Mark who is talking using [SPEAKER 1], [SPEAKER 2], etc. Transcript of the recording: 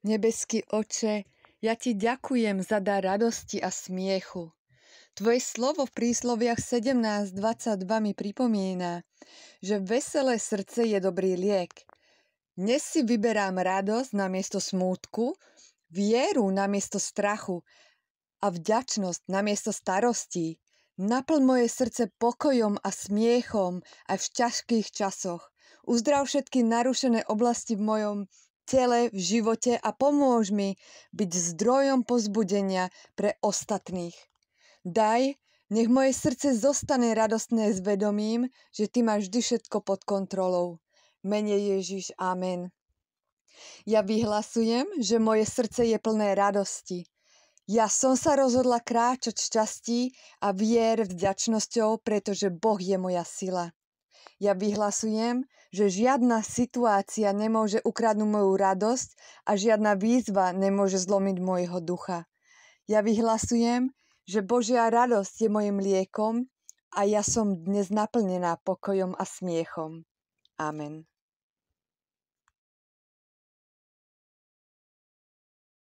[SPEAKER 1] Nebeský Oče, ja Ti ďakujem za dar radosti a smiechu. Tvoje slovo v prísloviach 17:22 mi pripomína, že veselé srdce je dobrý liek. Dnes si vyberám radosť namiesto smútku, vieru namiesto strachu a vďačnosť namiesto starostí. Naplň moje srdce pokojom a smiechom aj v ťažkých časoch. Uzdrav všetky narušené oblasti v mojom tele, v živote a pomôž mi byť zdrojom povzbudenia pre ostatných. Daj, nech moje srdce zostane radostné s vedomím, že Ty máš vždy všetko pod kontrolou. Mene Ježiš, amen. Ja vyhlasujem, že moje srdce je plné radosti. Ja som sa rozhodla kráčať v šťastí a vier vďačnosťou, pretože Boh je moja sila. Ja vyhlasujem, že žiadna situácia nemôže ukradnúť moju radosť a žiadna výzva nemôže zlomiť môjho ducha. Ja vyhlasujem, že Božia radosť je mojim liekom a ja som dnes naplnená pokojom a smiechom. Amen.